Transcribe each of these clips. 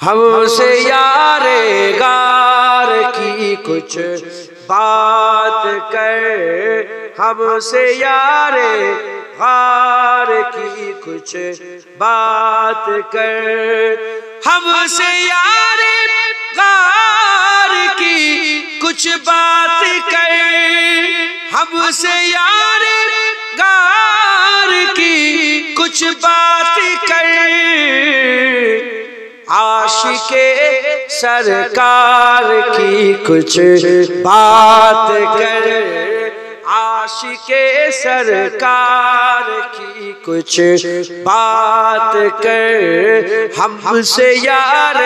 ہم سے یار غار کی کچھ بات کر، ہم سے یار غار کی کچھ بات کر، ہم سے یار غار کی کچھ بات کر، ہم سے یار غار کی کچھ بات کر، عاشق سرکار کی کچھ بات کر، عاشق سرکار کی کچھ بات کر، ہم سے یار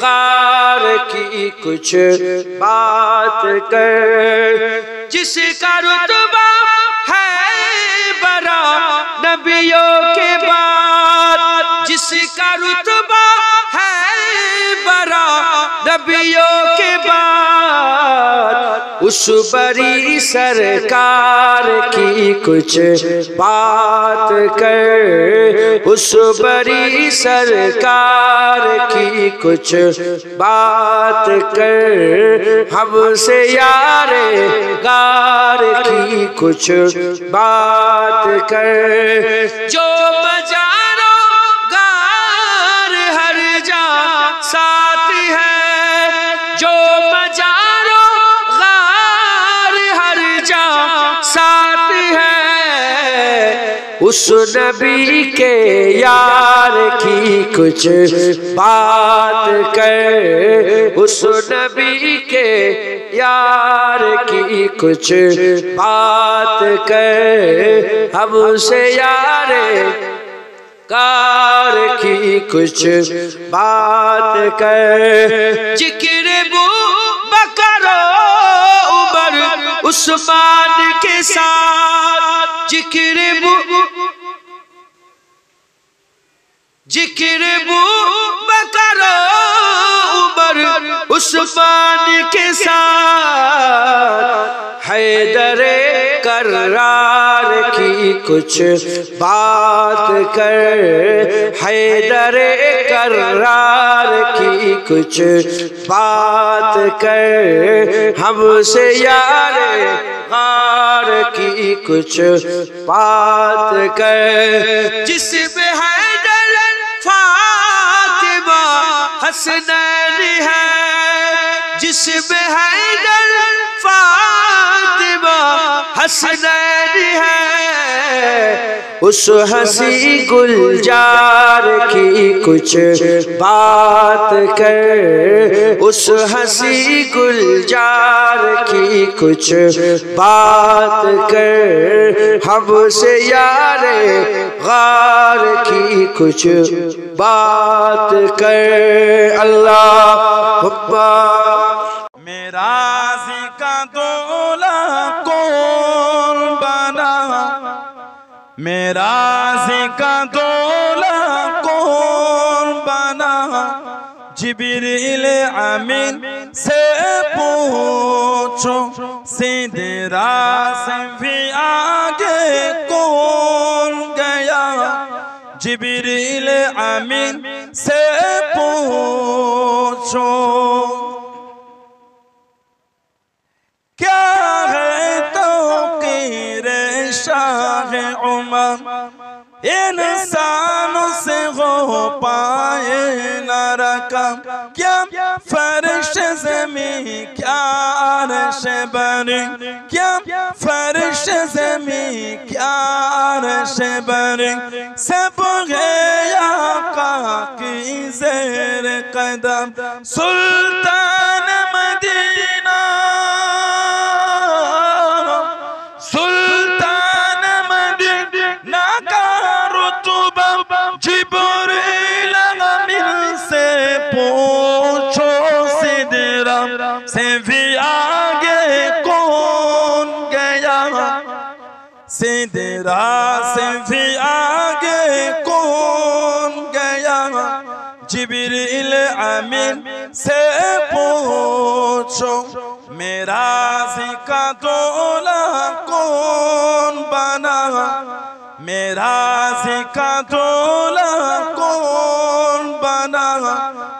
غار کی کچھ بات کر، جس کا رتبہ ہے برا نبیوں کے بعد، جس کا رتبہ نبیوں کے بعد، اس بری سرکار کی کچھ بات کر، اس بری سرکار کی کچھ بات کر، ہم سے یار غار کی کچھ بات کر، جو بجارو غار ہر جا ساتھ ہے، جو بجارو غار ہر جا ساتھ ہے، اس نبی کے یار کی کچھ بات کر، اس نبی کے یار کی کچھ بات کر، ہم سے یار غار کی کچھ بات کر، ذکر ابو بکر و عمر عثمان کے ساتھ، ذکر ابو بکر و عمر عثمان کے ساتھ، حیدر کرار کی کچھ بات کر، حیدر کرار کی کچھ بات کر، ہم سے یار غار کی کچھ بات کر، جس میں حیدر فاطمہ حسنین ہے، جس میں حیدر فاطمہ حسنین ہے، اس ہنسی گلزار کی کچھ بات کر، اس ہنسی گلزار کی کچھ بات کر، ہم سے یار غار کی کچھ بات کر، اللہم میراثی کا دولہ کون بنا، میراثی کا دولہ کون بنا، جبریل امین سے پوچھو، سدرا سے بھی آگے کون گیا، جبریل امین سے پوچھو، کیا ہے توقیر شاہ عمر، انسان سے ہو پائے نہ رقم، کیا فرش زمین کیا عرش بری، کیا فرش زمین کیا عرش بری، سب ہے آقا کی زیر قدم، سلطان مدینہ، سلطان مدینہ کا رتبہ، جبریل امین سے پوچھو، سدرا سے بھی آگے کون گیا، سدرا سے بھی آگے کون گیا، جبریل امین سے پوچھو، میراثی کا دولہ کون بنا، میراثی کا دولہ کون بنا،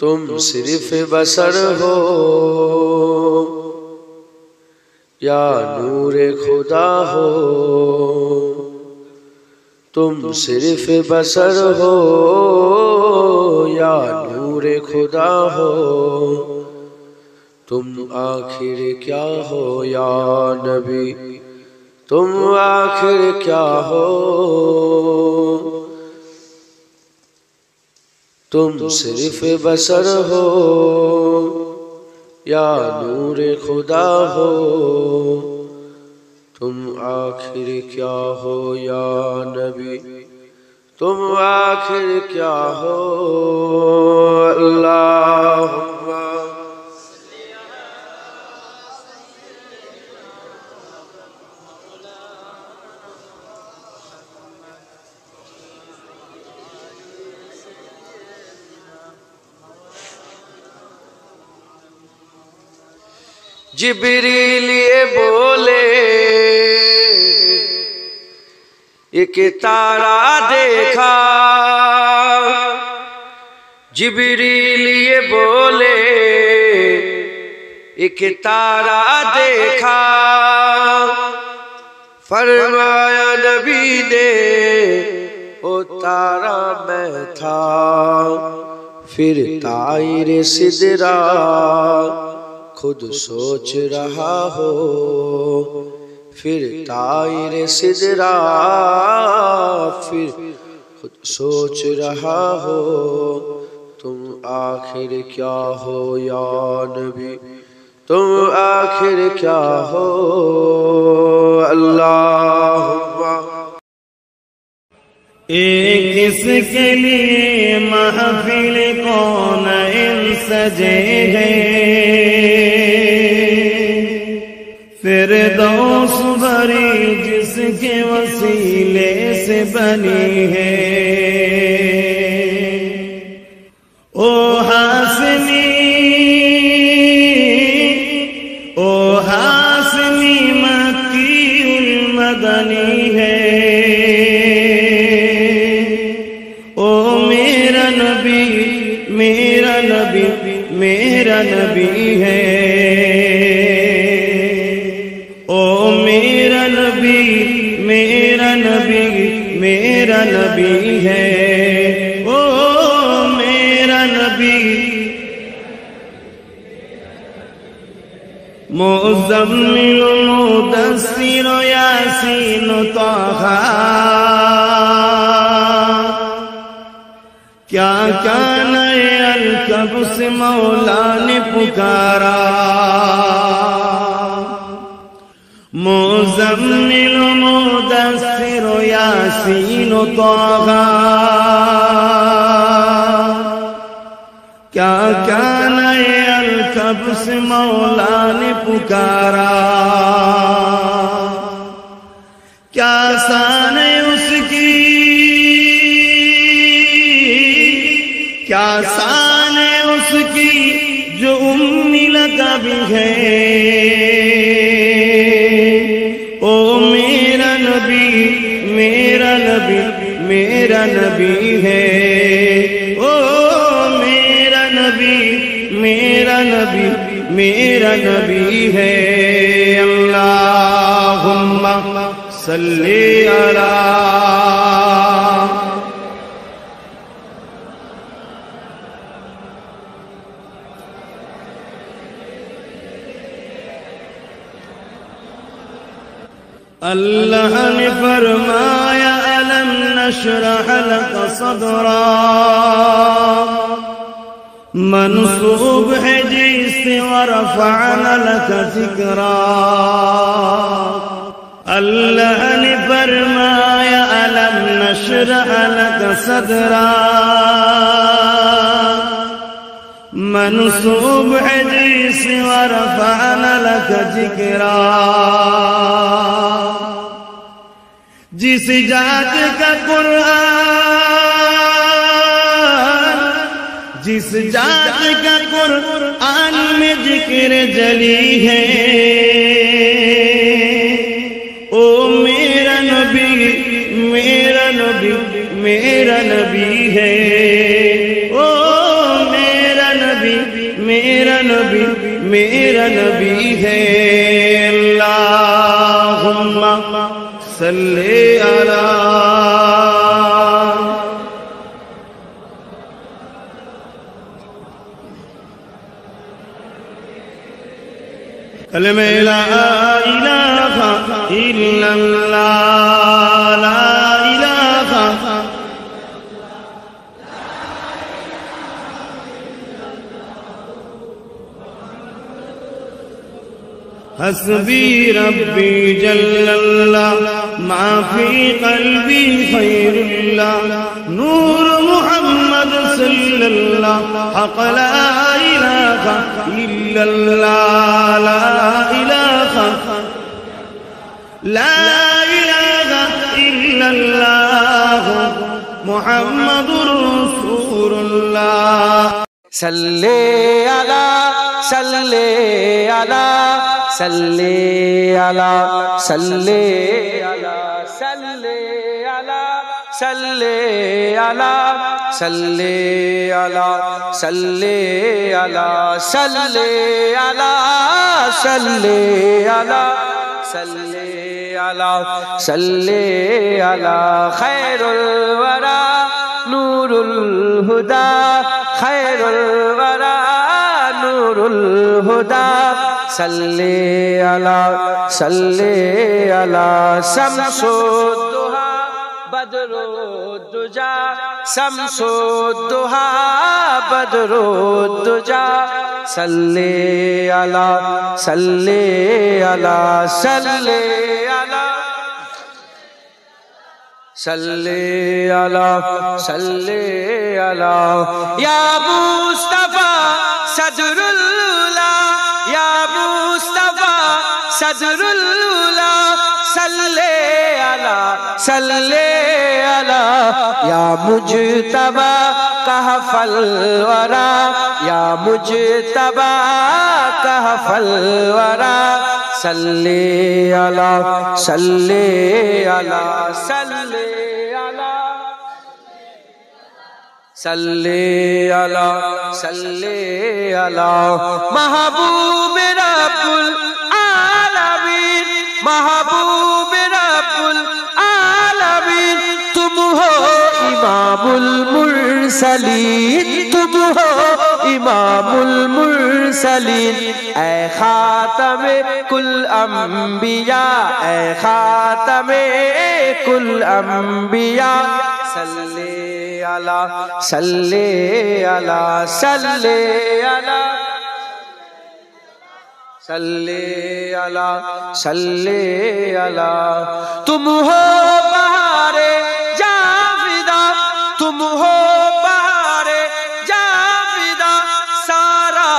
تم صرف بصر ہو یا نور خدا ہو، تم صرف بصر ہو یا نور خدا ہو، تم آخر کیا ہو یا نبی، تم آخر کیا ہو، تم صرف بصر ہو یا نور خدا ہو، تم آخر کیا ہو یا نبی، تم آخر کیا ہو۔ اللہم جبریل یہ بولے ایک تارا دیکھا، جبریل یہ بولے ایک تارا دیکھا، فرمایا نبی نے وہ تارا میں تھا، پھر طائر سدرا خود سوچ رہا ہو، پھر طائر سدرا پھر خود سوچ رہا ہو، تم آخر کیا ہو یا نبی، تم آخر کیا ہو۔ اللہم کس کے لیے محفل کون سجے ہیں، فردوس بھری جس کے وسیلے سے بنی ہے، او ہاشمی مکی المدنی ہے، او میرا نبی میرا نبی میرا نبی ہے، او میرا نبی میرا نبی میرا نبی ہے، او میرا نبی مزمل مدثر یاسین طٰہٰ، کیا نئے الکب سے مولا نے پکارا، مزمل مدثر یاسین طٰہٰ، کیا نئے الکب سے مولا نے پکارا، کیا شان اس کی، کیا شان اس کی جو امی لقب ہے، او میرا نبی میرا نبی میرا نبی ہے، او میرا نبی میرا نبی میرا نبی ہے۔ اللہم صلی علی اللہ نے فرمایا الم نشرح لک صدرا، منصوب ہے جس سے ورفعنا لک ذکرا، اللہ نے فرمایا الم نشرح لک صدرا، منصوب ہے جس سے ورفعنا لک ذکرا، جس ذات کا قرآن، جس ذات کا قرآن میں ذکر جلی ہے، او میرا نبی میرا نبی میرا نبی ہے، او میرا میرا نبی ہے اللہم صلی علی کلمہ لا الہ الا اللہ لا الہ حسبی ربی جل اللہ ما فی قلبی خیر اللہ نور محمد صلی اللہ حق لا الہ الا اللہ لا الہ الا اللہ محمد رسول اللہ صلی علی صلی علی صلی علی صلی علی صلی علی صلی علی صلی علی صلی علی صلی علی صلی علی صلی علی صلی علی خیر الورا نور الہدا خیر الورا نور الہدا صلی علی شمس الضحیٰ بدر الدجا شمس الضحیٰ بدر الدجا صلی علی صلی علی صلی علی صلی علی صلی علی یا مصطفیٰ صدر اللہ یا مصطفیٰ صدر اللہ صلی علی صلی علی یا مجتبی کہف الورا یا مجتبی کہف الورا صلی علی صلی علی صلی علی صلی علی صلی علی محبوب رب العالمین محبوب رب العالمین تم ہو امام المرسلین تم ہو امام المرسلین اے خاتم کل انبیاء اے خاتم کل انبیاء صلی علی صلی علی صلی علی صلی علی صلی علی تم ہو بہار جاویدہ تم ہو بہار جاویدہ سارا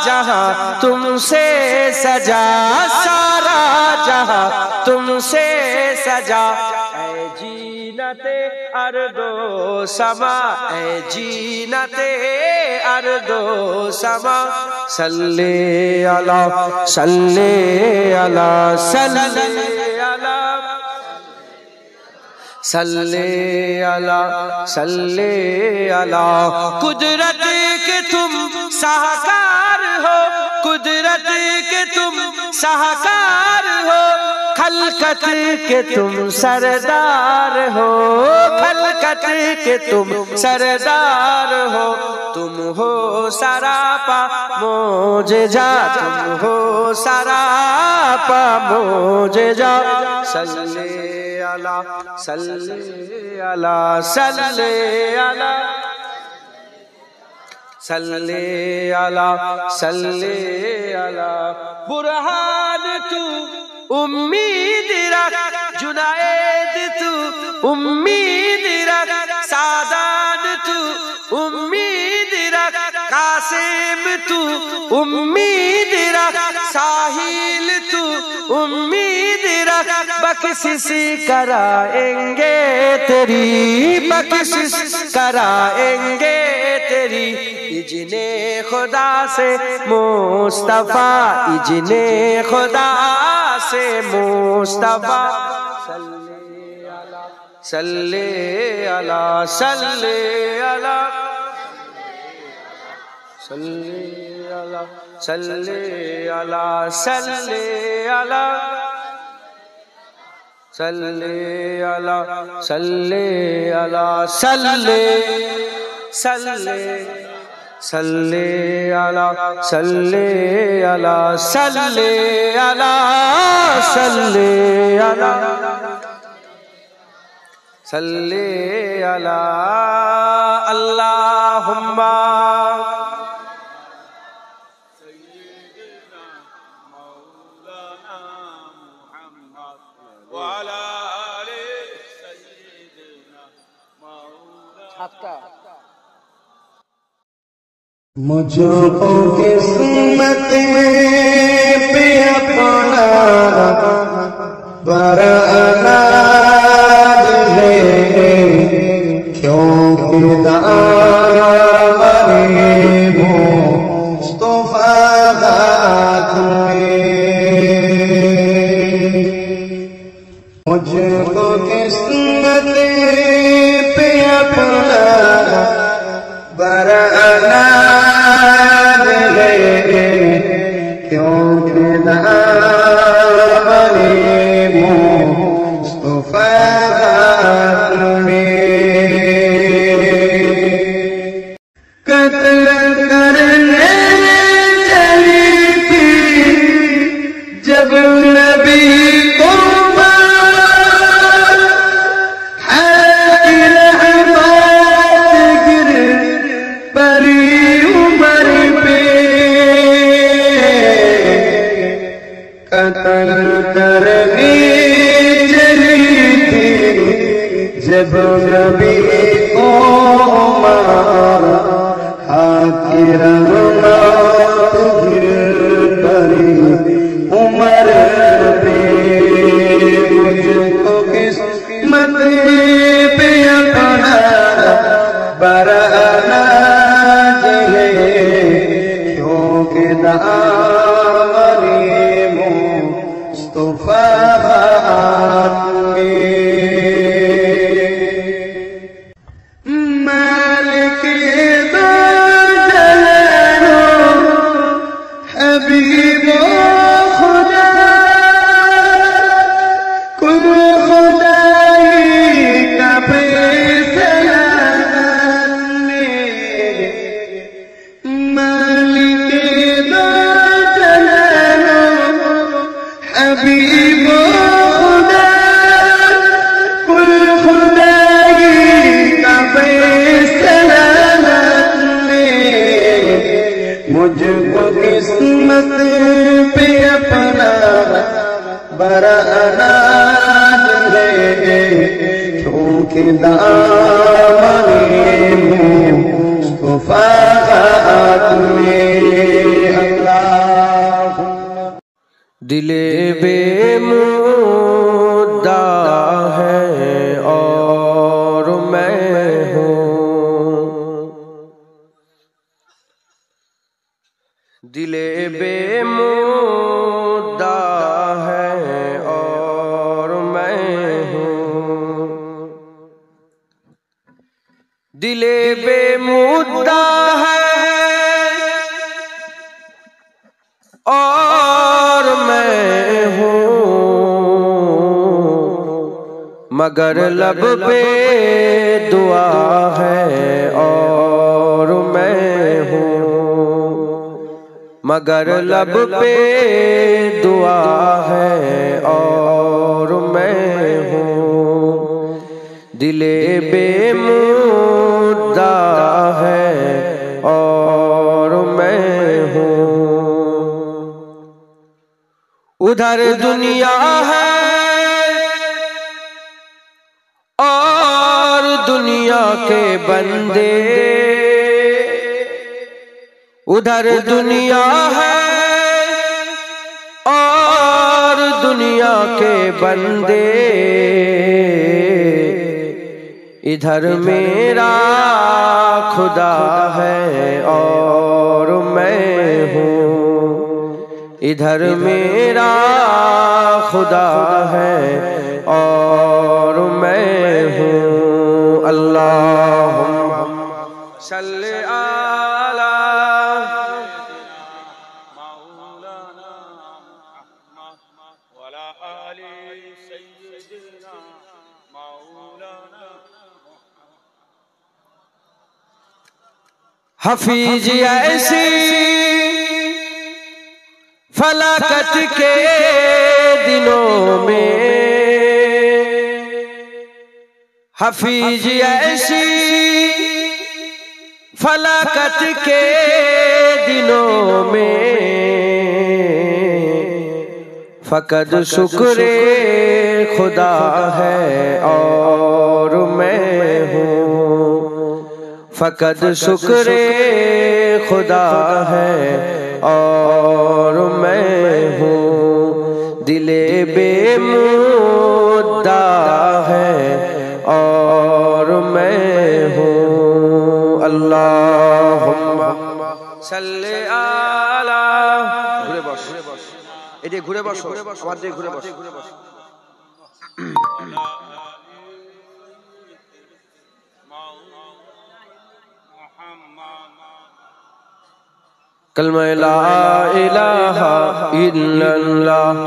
جہاں تم سے سجا سارا جہاں تم سے سجا اے جینت ارض و سما اے جینت ارض و سما صلی علی صلی علی صلی علی صلی علی صلی علی قدرت کے تم شاہکار ہو قدرت کے تم شاہکار ہو خلقت کے تم سردار ہو خلقت کے تم سردار ہو تم ہو سراپا معجزہ تم ہو سراپا معجزہ صلی علی صلی علی صلی علی صلی علی صلی علی برہان تو امید رکھ جنید تو امید رکھ سادان تو امید رکھ قاسم تو امید رکھ ساحل تو امید رکھ بخشش کرائیں گے تیری بخشش کرائیں گے تیری اذن خدا سے مصطفیٰ اذن خدا سے مصطفیٰ صلی علی صلی علی صلی علی صلی علی صلی علی صلی علی صلی علی صلی صلی صلی علی صلی علی صلی علی صلی علی صلی علی اللہم مجھ کو قسمت پہ اپنا برانا دے کیونکہ دامن مصطفیٰ ذات میں مجھ کو قسمت پہ اپنا برانا کیونکہ دامن مصطفیٰ ذات میں قتل کرنے چلی تھی جب نبی کو قتل کرنے چلی تھی جب نبی کو مارا حاکر رحمت گر پڑی عمر پہ مجھ کو قسمت پہ اپنا برانا دے کیونکہ دامن مصطفیٰ ذات میں مالک دو جہانوں حبیب خدا کل خدائی کا فیصلہ مالک دو جہانوں حبیب خدا کل خدائی کا فیصلہ مجھ کو قسمت پہ اپنا برانا دے کیونکہ دامن مصطفیٰ ذات میں اللہ دل بے مدعا ہے اور میں ہوں دل بے مدعا ہے اور میں ہوں دل بے مدعا ہے اور میں ہوں مگر لب پہ دعا ہے اور میں ہوں مگر لب پہ دعا ہے اور میں ہوں دل بے مدعا ہے اور میں ہوں ادھر دنیا ہے اور دنیا کے بندے ادھر دنیا ہے اور دنیا کے بندے ادھر میرا خدا ہے اور میں ہوں ادھر میرا خدا ہے اور میں ہوں اللہم صلی علی حفیظ ایسی فلاکت کے دنوں میں، حفیظ ایسی فلاکت کے دنوں میں، فقط شکر خدا ہے اور میں ہوں، فقط شکر خدا ہے اور میں ہوں، دل بے مدعا ہے اور میں ہوں، اللہم صلی علی گھرے بس এটি ঘুরে বসো আমার দিকে ঘুরে বসো کلمہ لا الہ الا اللہ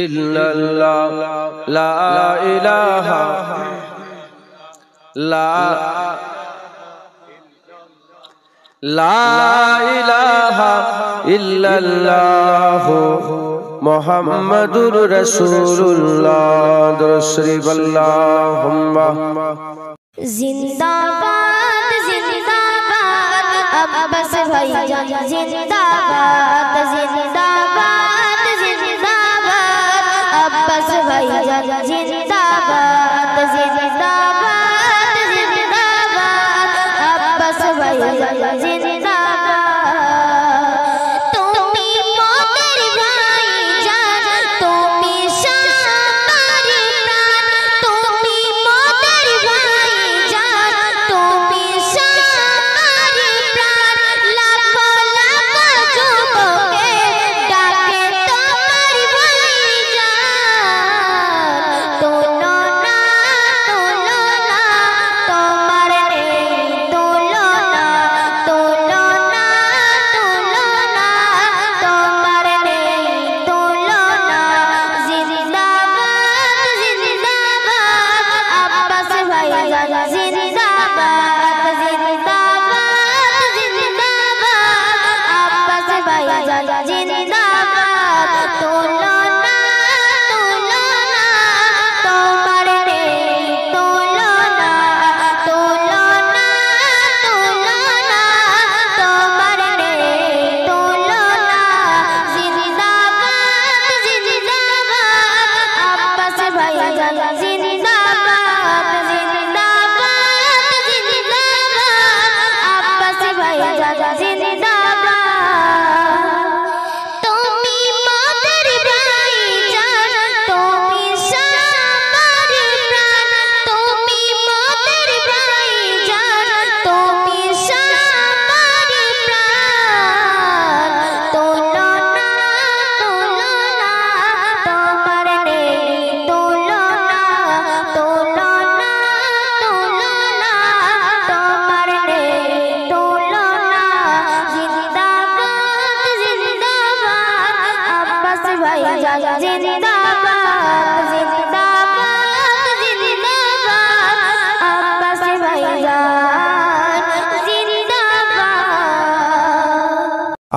الا اللہ لا الہ لا الہ الا اللہ محمد رسول اللہ درود شریف اللہم زندہ باد زندہ باد عباس بھائی جان زندہ باد زندہ باد زندہ باد عباس بھائی جان زندہ باد زندہ باد زندہ باد عباس بھائی جان زندہ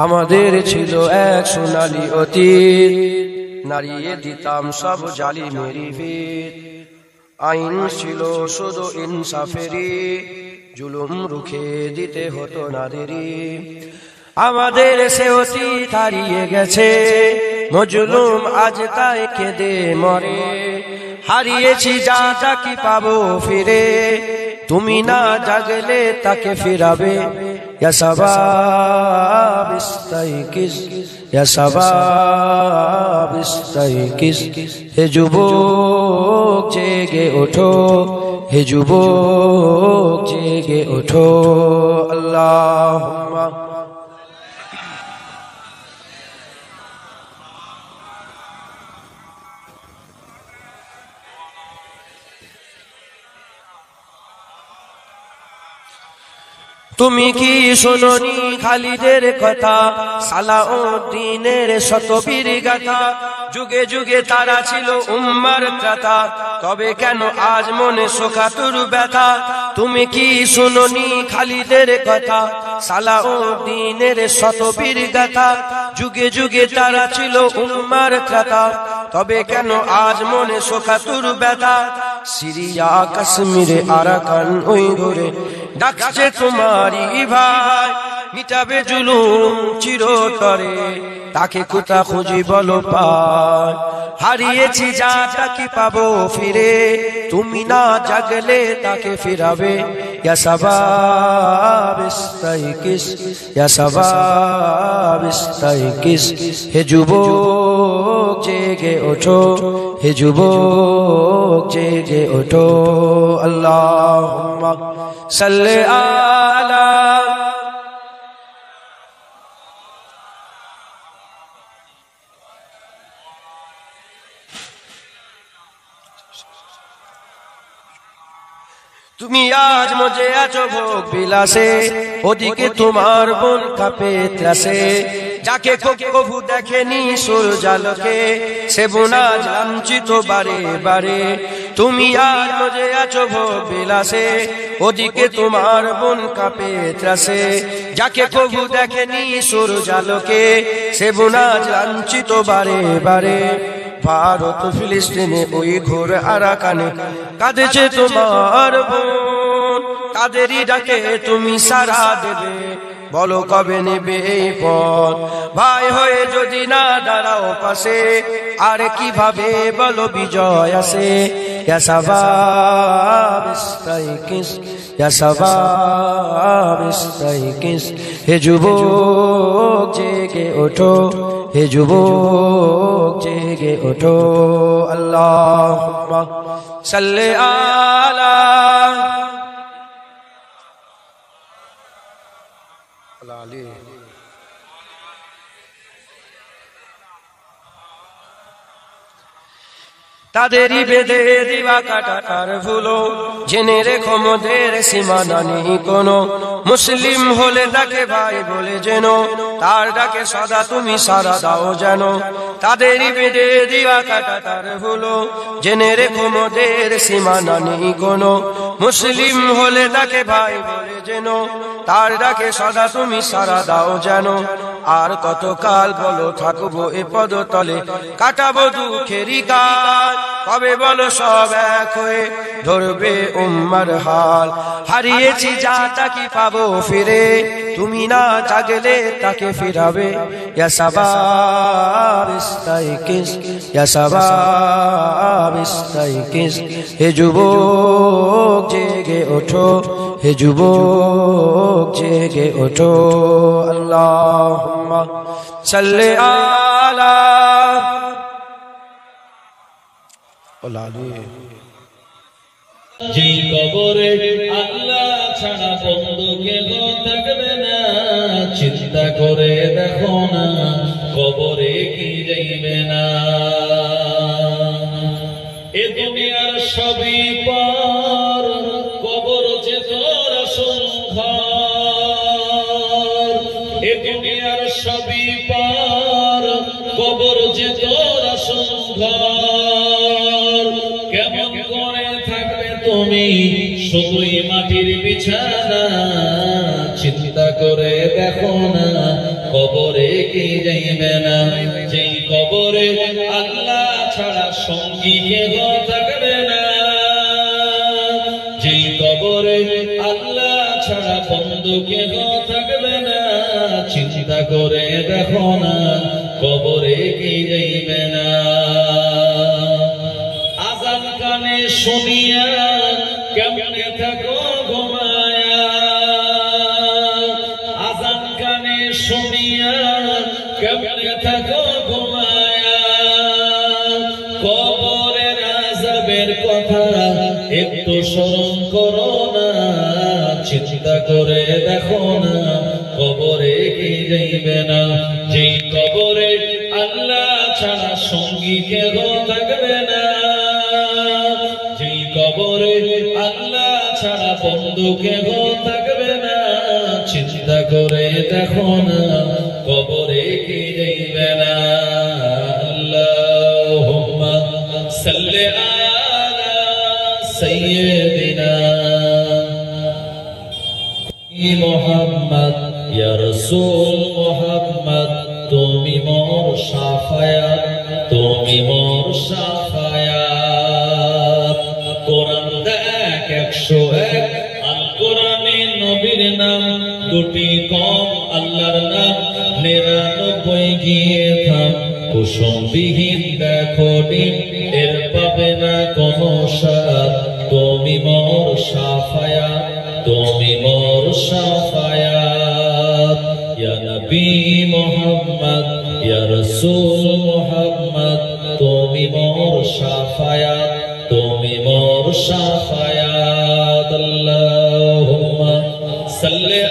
আমাদের ছিল এক সোনালী অতীত, নাড়িয়ে দিতাম সব জালিমেরই ভিত। আইন ছিল শুধু ইনসাফেরই, জুলুম রুখে দিতে হতো নাদেরই। আমাদের সে অতীত হারিয়ে গেছে, মজলুম আজ তাই কেঁদে মরে। হারিয়েছি যা যা কি পাবো ফিরে, তুমি না জাগলে তাকে ফিরাবে। ইয়া শাবাব ইস্তাইকিজ, ইয়া শাবাব ইস্তাইকিজ, হে যুবক জেগে ওঠো, হে যুবক জেগে ওঠো। আল্লাহুম্মা তুমি কি শোনোনি খালিদের কথা, সালাউদ্দিনের শতবীর গাথা। যুগে যুগে তারা ছিল উম্মার ত্রাতা, তবে কেন আজ মনে শোকাতুর ব্যথা। তুমি কি শুনোনি খালিদের কথা, সালাউদ্দিনের শতবীর গাথা, যুগে যুগে তারা ছিল উম্মার ত্রাতা, তবে কেন আজ মনে শোকাতুর ব্যথা, সিরিয়া কাশ্মীরে আরাকান ওই ঘরে ডাকছে তোমারই ভাই, মিটাবে জুলুম চিরতরে, তাকে কোথা খুঁজি বলো পায়, হারিয়েছি যা তাকে পাবো ফিরে, তুমি না জাগলে তাকে ফিরাবে, ইয়া শাবাব ইস্তাইকিস, ইয়া শাবাব ইস্তাইকিস, হে যুবক জেগে ওঠো, হে যুবক জেগে ওঠো, আল্লাহুম্মা সাল্লি আলা তুমি আজ মজে আছো ভোগ বিলাসে, ওদিকে তোমার বোন কাঁপে ত্রাসে, যাকে কভু দেখেনি সূর্যালোকে, সে বোন আজ লাঞ্ছিত বারে বারে, তুমি আজ মজে আছো ভোগ বিলাসে, ওদিকে তোমার বোন কাঁপে ত্রাসে, যাকে কভু দেখেনি সূর্যালোকে, সে বোন আজ লাঞ্ছিত বারে বারে, ভারত ফিলিস্তিনে ওই ঘোর আরাকানে কাঁদেছে তোমার বোন, কাদেরই ডাকে তুমি সারা দেবে, বলো কবে নেবে এই পথ, ভাই হয়ে যদি না দাঁড়াও পাশে, আর কিভাবে বলো বিজয় আসে, ইয়া শাবাব ইস্তাইকিস, ইয়া শাবাব ইস্তাইকিস, হে যুবক জেগে ওঠো, হে যুবক জেগে ওঠো, আল্লাহুম্মা সাল্লি আলা আলী। তাদেরই বেঁধে দিবা কাটার ভুলো, জেনে রেখো মোদের সীমানা নেই কোনো, মুসলিম হলে ডাকে ভাই বলে যেন, তার ডাকে সদা তুমি সারা দাও যেন, তাদেরই বেঁধে দিবা কাটার ভুলো, জেনে রেখো মোদের সীমানা নেই কোনো, মুসলিম হলে ডাকে ভাই বলে যেন, তার ডাকে সদা তুমি সারা দাও যেন, আর কতকাল বলো থাকবো এ পদতলে, কাটাবো দুঃখেরই কাল, কবে বলো সব এক হয়ে ধরবে উম্মার হাল, হারিয়েছি যা তাকে পাবো ফিরে, তুমি না জাগলে তাকে ফিরাবে, ইয়া শাবাব ইস্তাইকিস, ইয়া শাবাব ইস্তাইকিস, হে যুবক জেগে ওঠো, হে যুবক জেগে ওঠো, আল্লাহুম্মা সাল্লি আলা যেই কবরে আল্লাহ ছাড়া বন্ধু কেহ থাকবে না, চিন্তা করে দেখো না কবরে কি যাইবে না, এ দুনিয়ার সবই পার, কবর যে তোর সংঘার, এ দুনিয়ার সবই পার, কবর যে তোর সংঘার, কেমন করে থাকবে তুমি শুধুই মাটির বিছানা, চিন্তা করে দেখো না কবরে কি যাইবে না, যেই কবরে আল্লাহ ছাড়া সঙ্গী কেহ থাকবে না, যেই কবরে আল্লাহ ছাড়া বন্ধু কেহ থাকবে না, চিন্তা করে দেখো না কবরে কি যাইবে না, আযান কানে শুনিয়া কেমনে থাকো ঘুমায়া, আযান কানে শুনিয়া কেমনে থাকো ঘুমায়া, কবরের আযাবের কথা একটু স্মরণ করো না, চিন্তা করে দেখো না কবরে কি যাইবে না, যেই কবরে আল্লাহ ছাড়া সঙ্গী কেহ থাকবে না, যেই কবরে আল্লাহ ছাড়া বন্ধু কেহ থাকবে না, চিন্তা করে দেখো না কবরে কি যাইবে না, আল্লাহুম্মা সাল্লি আলা সাইয়্যিদিনা মোহাম্মদ ইয়া রাসূল মোহাম্মদ তুমি মোর শাফায়াত তুমি মোর শাফায়াত কোরআন দেখ 101 আল কোরআনে নবীর নাম দুটি কম আল্লাহর নাম 99 গিয়ে থাম কুসুমবিহীন দেখো ডিম এর পাবে না কোনো স্বাদ তুমি মোর শাফায়াত তুমি মোর শাফায়াত ইয়া নবী মুহাম্মদ ইয়া রাসূল মুহাম্মদ তুমি মোর শাফায়াত তুমি মোর শাফায়াত আল্লাহুম্মা সাল্লি